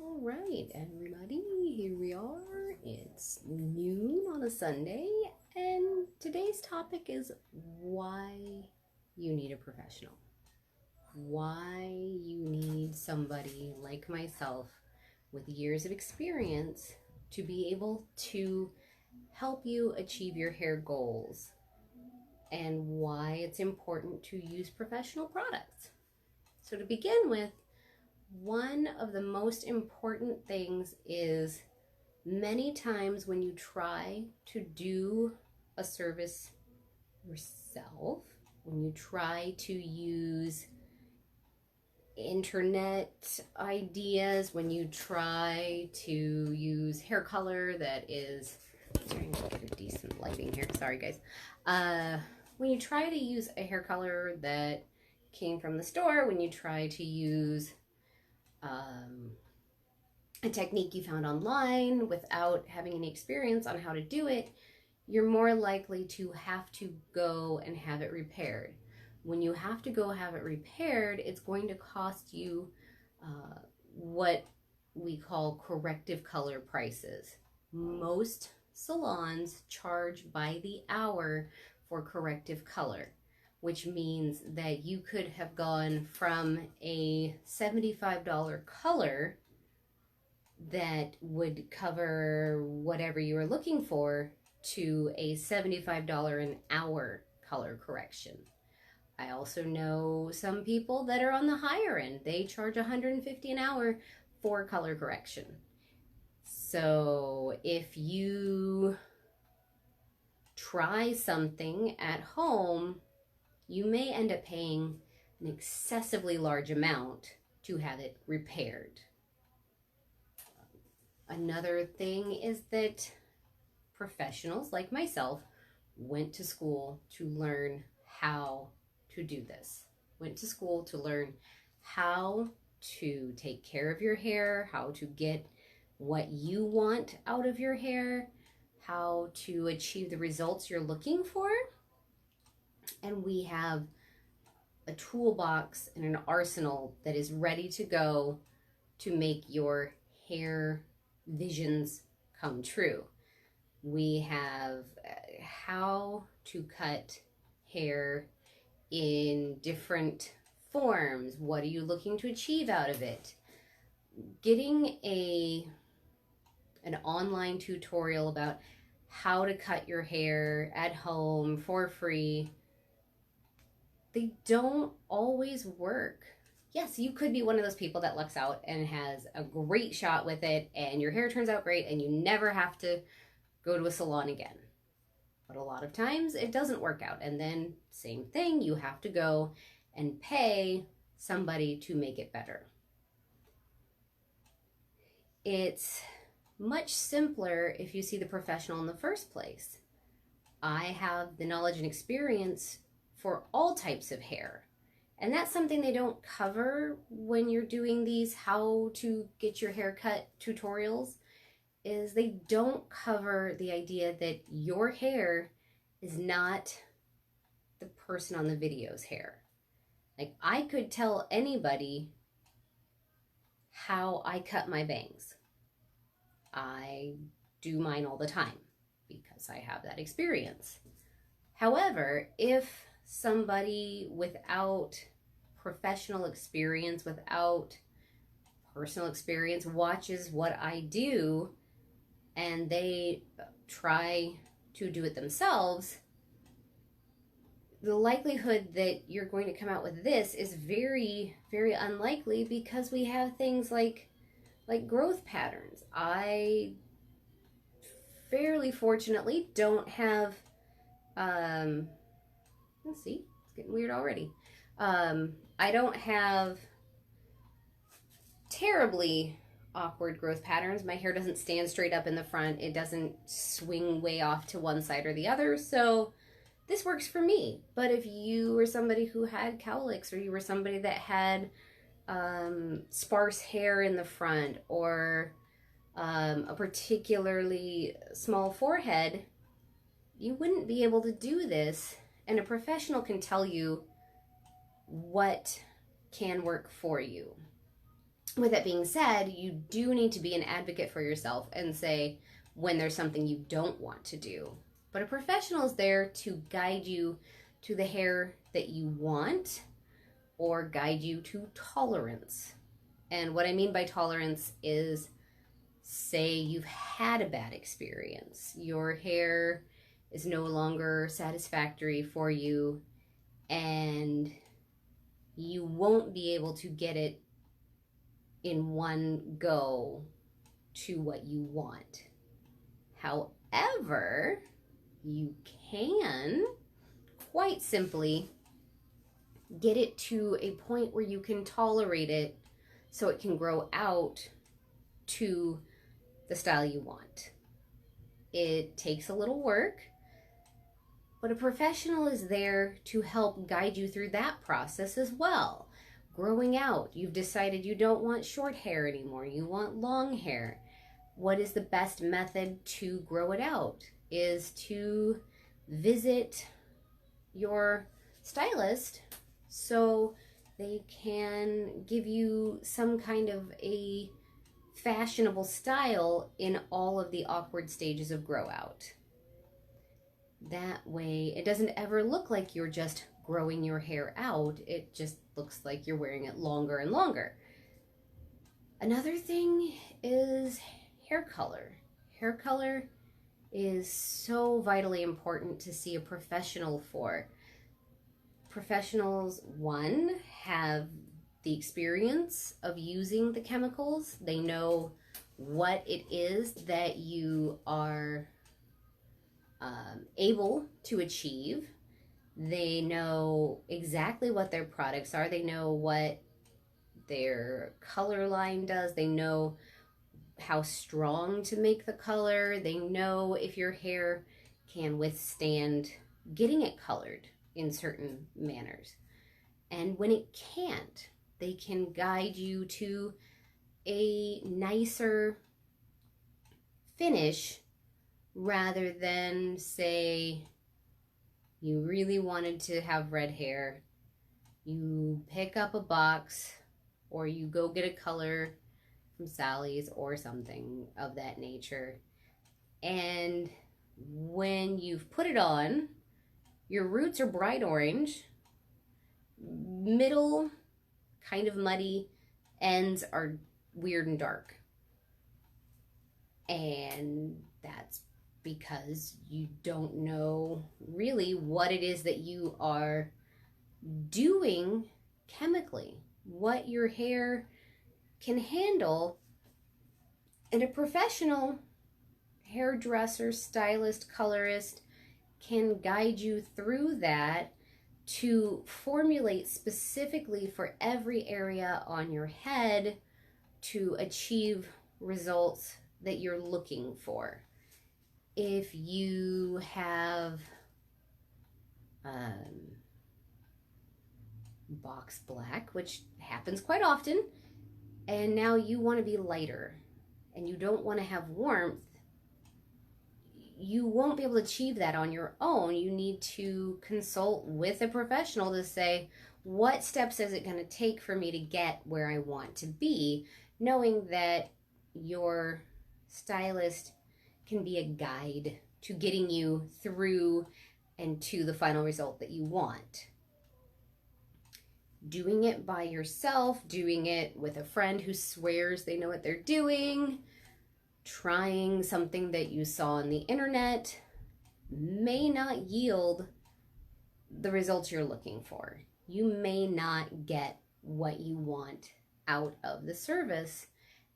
All right, everybody, here we are. It's noon on a Sunday, and today's topic is why you need a professional. Why you need somebody like myself with years of experience to be able to help you achieve your hair goals, and why it's important to use professional products. So, to begin with, one of the most important things is many times when you try to do a service yourself, when you try to use internet ideas, when you try to use hair color that is, I'm trying to get a decent lighting here, sorry guys. When you try to use a hair color that came from the store, when you try to use a technique you found online without having any experience on how to do it, you're more likely to have to go and have it repaired. When you have to go have it repaired, it's going to cost you what we call corrective color prices. Most salons charge by the hour for corrective color, which means that you could have gone from a $75 color that would cover whatever you were looking for to a $75 an hour color correction. I also know some people that are on the higher end. They charge $150 an hour for color correction. So if you try something at home, you may end up paying an excessively large amount to have it repaired. Another thing is that professionals like myself went to school to learn how to do this. Went to school to learn how to take care of your hair, how to get what you want out of your hair, how to achieve the results you're looking for. And we have a toolbox and an arsenal that is ready to go to make your hair visions come true. We have how to cut hair in different forms. What are you looking to achieve out of it? Getting an online tutorial about how to cut your hair at home for free, they don't always work. Yes, you could be one of those people that lucks out and has a great shot with it and your hair turns out great and you never have to go to a salon again. But a lot of times it doesn't work out, and then same thing, you have to go and pay somebody to make it better. It's much simpler if you see the professional in the first place. I have the knowledge and experience for all types of hair. And that's something they don't cover when you're doing these how to get your hair cut tutorials, is they don't cover the idea that your hair is not the person on the video's hair. Like, I could tell anybody how I cut my bangs. I do mine all the time because I have that experience. However, if somebody without professional experience, without personal experience, watches what I do and they try to do it themselves, the likelihood that you're going to come out with this is very, very unlikely, because we have things like growth patterns. I fairly fortunately don't have let's see, it's getting weird already. I don't have terribly awkward growth patterns. My hair doesn't stand straight up in the front. It doesn't swing way off to one side or the other. So this works for me. But if you were somebody who had cowlicks, or you were somebody that had sparse hair in the front, or a particularly small forehead, you wouldn't be able to do this. And a professional can tell you what can work for you. with that being said, you do need to be an advocate for yourself and say when there's something you don't want to do. But a professional is there to guide you to the hair that you want or guide you to tolerance. And what I mean by tolerance is, say you've had a bad experience, your hair is no longer satisfactory for you, and you won't be able to get it in one go to what you want. However, you can quite simply get it to a point where you can tolerate it so it can grow out to the style you want. It takes a little work, but a professional is there to help guide you through that process as well. Growing out, you've decided you don't want short hair anymore, you want long hair. What is the best method to grow it out? Is to visit your stylist so they can give you some kind of a fashionable style in all of the awkward stages of grow out. That way it doesn't ever look like you're just growing your hair out. It just looks like you're wearing it longer and longer. Another thing is hair color. Hair color is so vitally important to see a professional for. Professionals, one, have the experience of using the chemicals. They know what it is that you are able to achieve. They know exactly what their products are. They know what their color line does. They know how strong to make the color. They know if your hair can withstand getting it colored in certain manners. And when it can't, they can guide you to a nicer finish rather than, say, you really wanted to have red hair, you pick up a box or you go get a color from Sally's or something of that nature, and when you've put it on, your roots are bright orange, middle kind of muddy, ends are weird and dark. And that's because you don't know really what it is that you are doing chemically, what your hair can handle. And a professional hairdresser, stylist, colorist can guide you through that to formulate specifically for every area on your head to achieve results that you're looking for. If you have box black, which happens quite often, and now you want to be lighter and you don't want to have warmth, you won't be able to achieve that on your own. You need to consult with a professional to say, what steps is it going to take for me to get where I want to be, knowing that your stylist can be a guide to getting you through and to the final result that you want. Doing it by yourself, doing it with a friend who swears they know what they're doing, trying something that you saw on the internet may not yield the results you're looking for. You may not get what you want out of the service.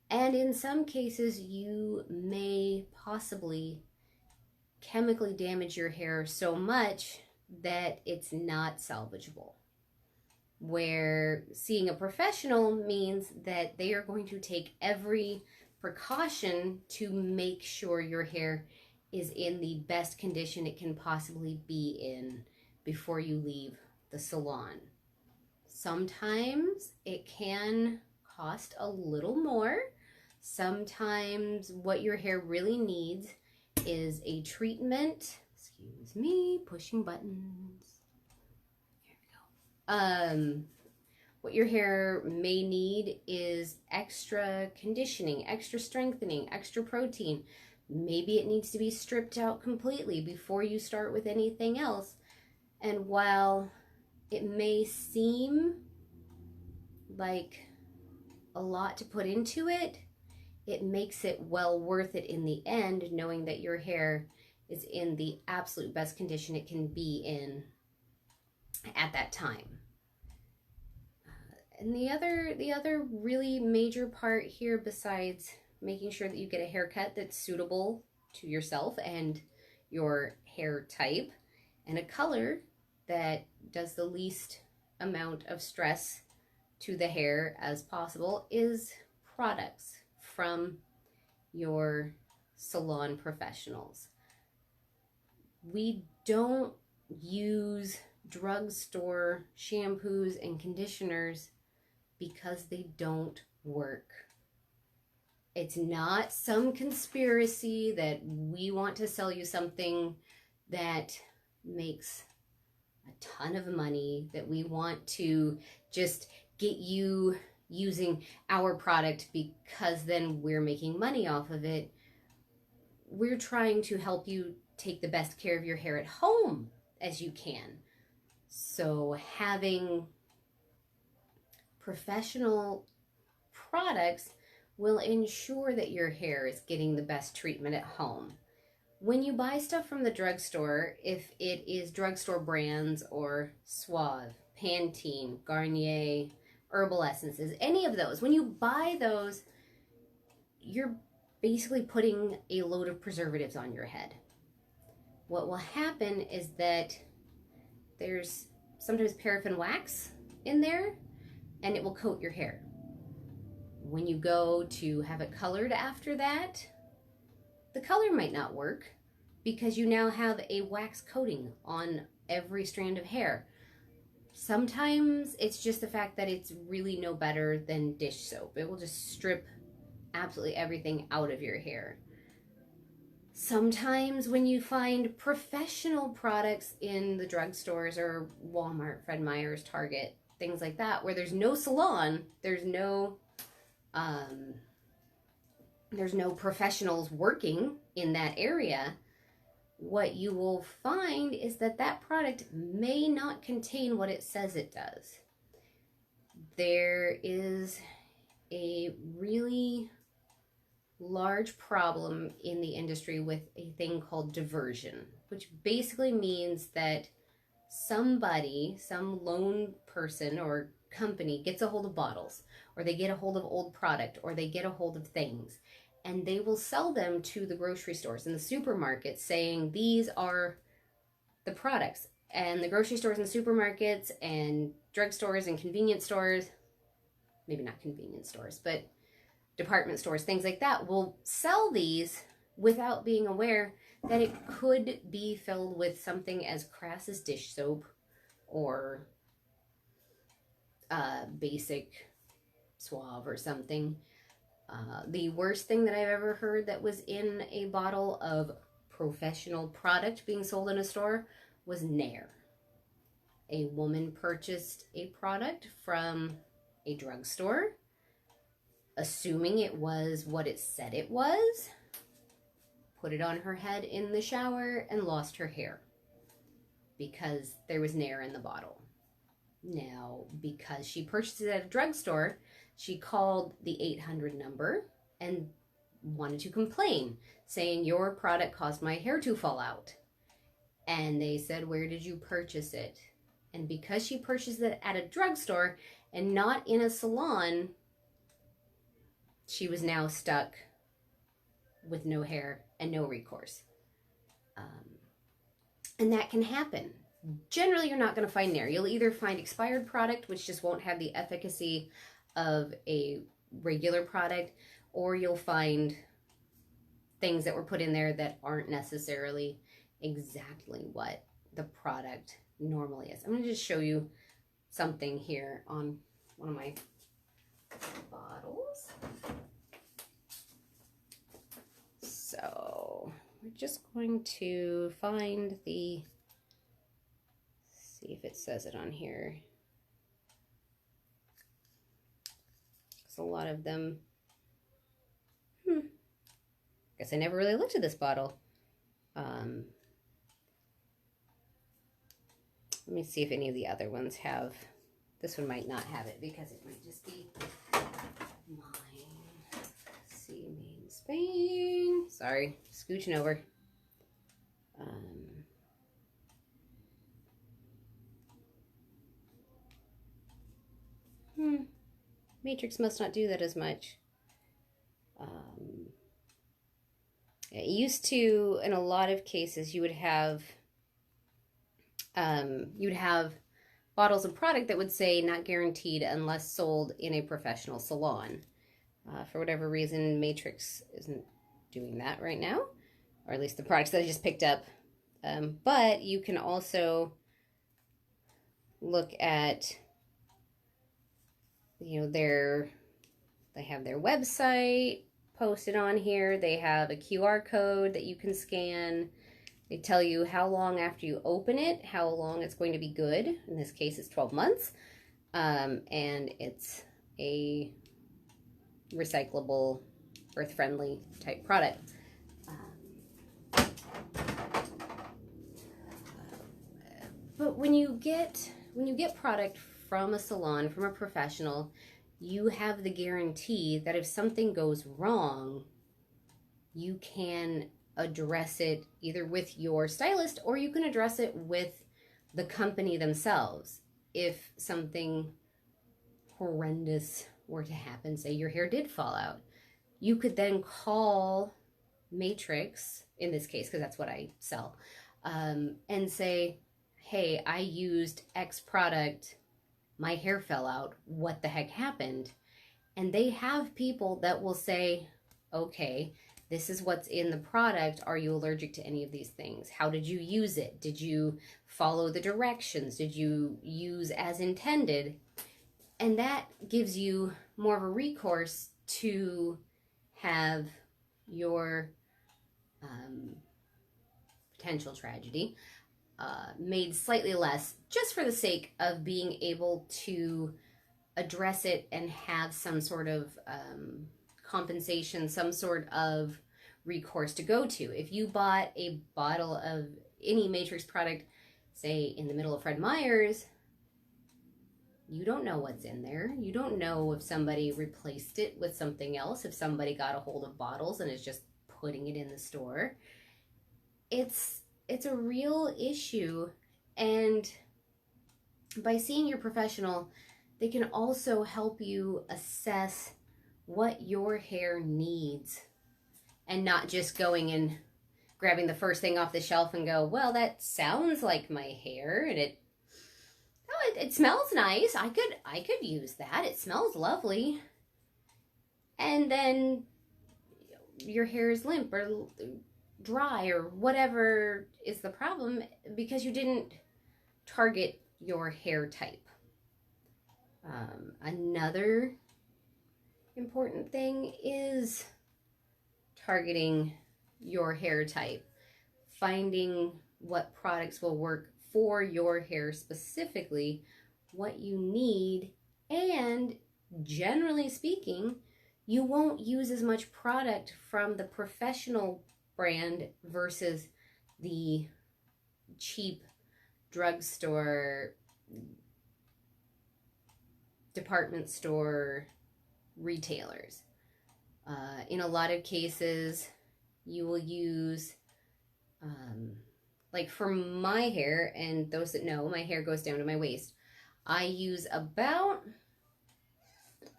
And in some cases, you may possibly chemically damage your hair so much that it's not salvageable. Where seeing a professional means that they are going to take every precaution to make sure your hair is in the best condition it can possibly be in before you leave the salon. Sometimes it can cost a little more. Sometimes what your hair really needs is a treatment. Excuse me, pushing buttons. Here we go. What your hair may need is extra conditioning, extra strengthening, extra protein. Maybe it needs to be stripped out completely before you start with anything else. And while it may seem like a lot to put into it, it makes it well worth it in the end, knowing that your hair is in the absolute best condition it can be in at that time. And the other really major part here, besides making sure that you get a haircut that's suitable to yourself and your hair type, and a color that does the least amount of stress to the hair as possible, is products from your salon professionals. We don't use drugstore shampoos and conditioners because they don't work. It's not some conspiracy that we want to sell you something that makes a ton of money, that we want to just get you using our product because then we're making money off of it. We're trying to help you take the best care of your hair at home as you can. So having professional products will ensure that your hair is getting the best treatment at home. When you buy stuff from the drugstore, if it is drugstore brands or Suave, Pantene, Garnier, herbal essences, any of those, when you buy those, you're basically putting a load of preservatives on your head. What will happen is that there's sometimes paraffin wax in there, and it will coat your hair. When you go to have it colored after that, the color might not work because you now have a wax coating on every strand of hair. Sometimes it's just the fact that it's really no better than dish soap. It will just strip absolutely everything out of your hair. Sometimes when you find professional products in the drugstores or Walmart, Fred Meyer's, Target, things like that, where there's no salon, there's no professionals working in that area, what you will find is that that product may not contain what it says it does. There is a really large problem in the industry with a thing called diversion, which basically means that somebody, some lone person or company gets a hold of bottles, or they get a hold of old product, or they get a hold of things, and they will sell them to the grocery stores and the supermarkets saying these are the products. And the grocery stores and supermarkets and drugstores and convenience stores, maybe not convenience stores, but department stores, things like that, will sell these without being aware that it could be filled with something as crass as dish soap or basic Suave or something. The worst thing that I've ever heard that was in a bottle of professional product being sold in a store was Nair. A woman purchased a product from a drugstore, assuming it was what it said it was, put it on her head in the shower, and lost her hair because there was Nair in the bottle. Now, because she purchased it at a drugstore, she called the 800 number and wanted to complain, saying, your product caused my hair to fall out. And they said, where did you purchase it? And because she purchased it at a drugstore and not in a salon, she was now stuck with no hair and no recourse. And that can happen. Generally, you're not going to find Nair. You'll either find expired product, which just won't have the efficacy of a regular product, or you'll find things that were put in there that aren't necessarily exactly what the product normally is. I'm going to just show you something here on one of my bottles. So we're just going to find the, see if it says it on here. a lot of them. Guess I never really looked at this bottle. Let me see if any of the other ones have. This one might not have it because it might just be mine. Let's see, made in Spain. Sorry, scooching over. Matrix must not do that as much. It used to, in a lot of cases, you would have bottles of product that would say not guaranteed unless sold in a professional salon. For whatever reason, Matrix isn't doing that right now, or at least the products that I just picked up. But you can also look at, you know, they have their website posted on here. They have a QR code that you can scan. They tell you how long after you open it, how long it's going to be good. In this case, it's 12 months. And it's a recyclable, earth-friendly type product. But when you get product from a salon, from a professional, you have the guarantee that if something goes wrong, you can address it either with your stylist or you can address it with the company themselves. If something horrendous were to happen, say your hair did fall out, you could then call Matrix, in this case, because that's what I sell, and say, hey, I used X product, my hair fell out, what the heck happened? And they have people that will say, okay, this is what's in the product. Are you allergic to any of these things? How did you use it? Did you follow the directions? Did you use as intended? And that gives you more of a recourse to have your potential tragedy made slightly less, just for the sake of being able to address it and have some sort of compensation, some sort of recourse to go to. If you bought a bottle of any Matrix product, say in the middle of Fred Meyer's, you don't know what's in there. You don't know if somebody replaced it with something else, if somebody got a hold of bottles and is just putting it in the store. It's a real issue, and by seeing your professional, they can also help you assess what your hair needs, and not just going and grabbing the first thing off the shelf and go, well, that sounds like my hair, and it smells nice. I could use that. It smells lovely. And then your hair is limp or dry or whatever is the problem because you didn't target your hair type. Another important thing is targeting your hair type, finding what products will work for your hair specifically, what you need, and generally speaking, you won't use as much product from the professional brand versus the cheap drugstore, department store retailers. In a lot of cases, you will use, like for my hair, and those that know, my hair goes down to my waist. I use about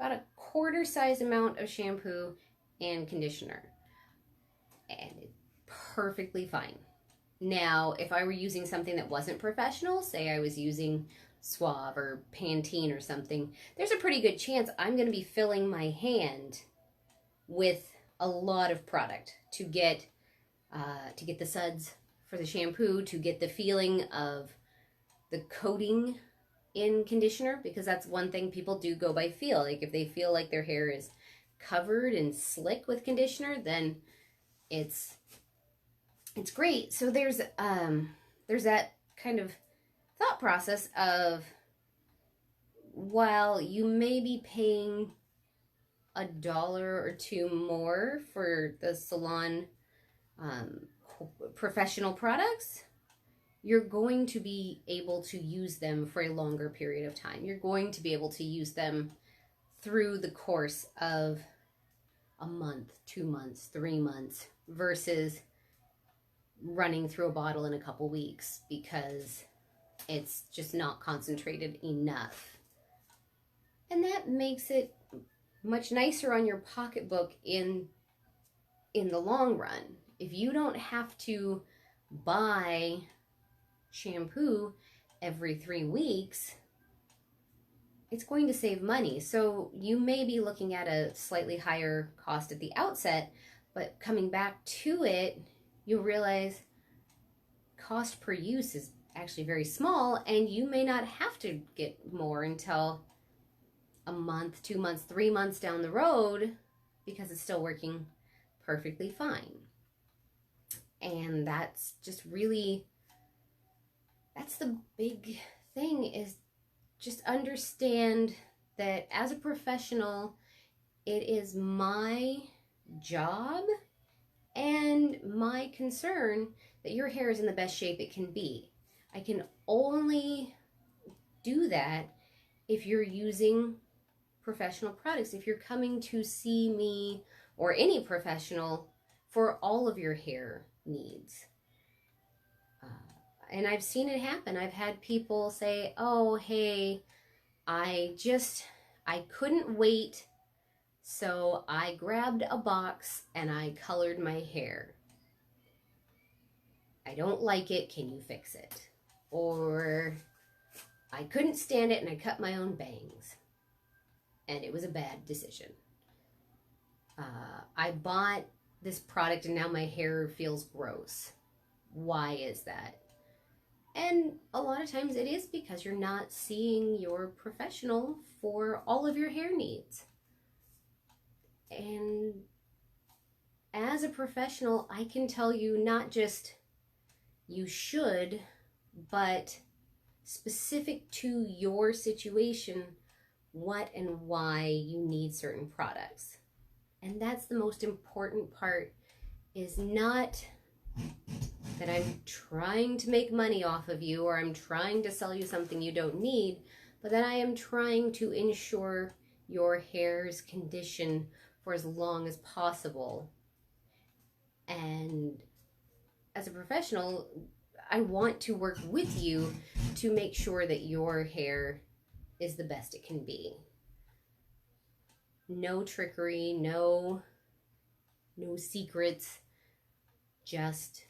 a quarter size amount of shampoo and conditioner, and it's perfectly fine. Now, if I were using something that wasn't professional, say I was using Suave or Pantene or something, there's a pretty good chance I'm going to be filling my hand with a lot of product to get the suds for the shampoo, to get the feeling of the coating in conditioner, because that's one thing people do go by feel. Like if they feel like their hair is covered and slick with conditioner, then it's great. So there's that kind of thought process of, while you may be paying $1 or $2 more for the salon um, professional products, you're going to be able to use them for a longer period of time. You're going to be able to use them through the course of a month, 2 months, 3 months, versus running through a bottle in a couple weeks because it's just not concentrated enough. And that makes it much nicer on your pocketbook in the long run. If you don't have to buy shampoo every 3 weeks, it's going to save money. So you may be looking at a slightly higher cost at the outset, but coming back to it, you'll realize cost per use is actually very small, and you may not have to get more until a month, 2 months, 3 months down the road, because it's still working perfectly fine. And that's just really, that's the big thing, is just understand that as a professional, it is my job and my concern that your hair is in the best shape it can be. I can only do that if you're using professional products, if you're coming to see me or any professional for all of your hair needs. And I've seen it happen. I've had people say, oh, hey, I couldn't wait, so I grabbed a box and I colored my hair. I don't like it, can you fix it? Or I couldn't stand it and I cut my own bangs, and it was a bad decision. I bought this product and now my hair feels gross. Why is that? And a lot of times it is because you're not seeing your professional for all of your hair needs. And as a professional, I can tell you not just you should, but specific to your situation, what and why you need certain products. And that's the most important part, is not that I'm trying to make money off of you or I'm trying to sell you something you don't need, but that I am trying to ensure your hair's condition for as long as possible. And as a professional, I want to work with you to make sure that your hair is the best it can be. No trickery, no secrets, just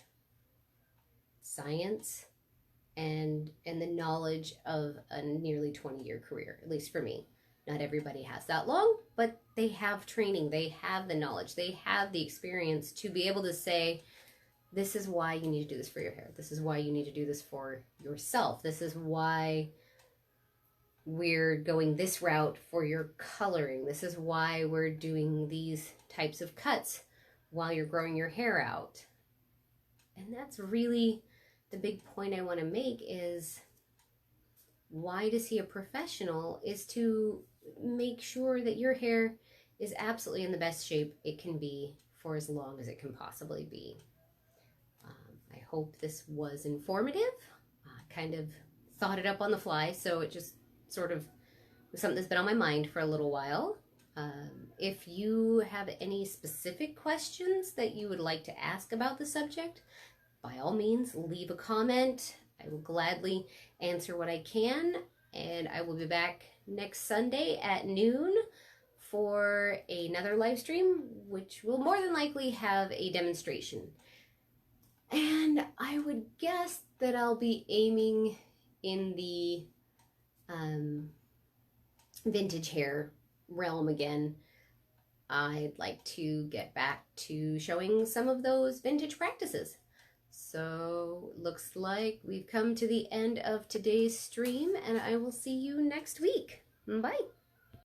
science and the knowledge of a nearly 20-year career, at least for me. Not everybody has that long, but they have training, they have the knowledge, they have the experience to be able to say, this is why you need to do this for your hair. This is why you need to do this for yourself. This is why we're going this route for your coloring. This is why we're doing these types of cuts while you're growing your hair out. And that's really the big point I want to make, is why to see a professional is to make sure that your hair is absolutely in the best shape it can be for as long as it can possibly be. I hope this was informative. I kind of thought it up on the fly, so it just sort of was something that's been on my mind for a little while. If you have any specific questions that you would like to ask about the subject, by all means, leave a comment. I will gladly answer what I can, and I will be back next Sunday at noon for another live stream, which will more than likely have a demonstration. And I would guess that I'll be aiming in the vintage hair realm again. I'd like to get back to showing some of those vintage practices. So looks like we've come to the end of today's stream, and I will see you next week. Bye.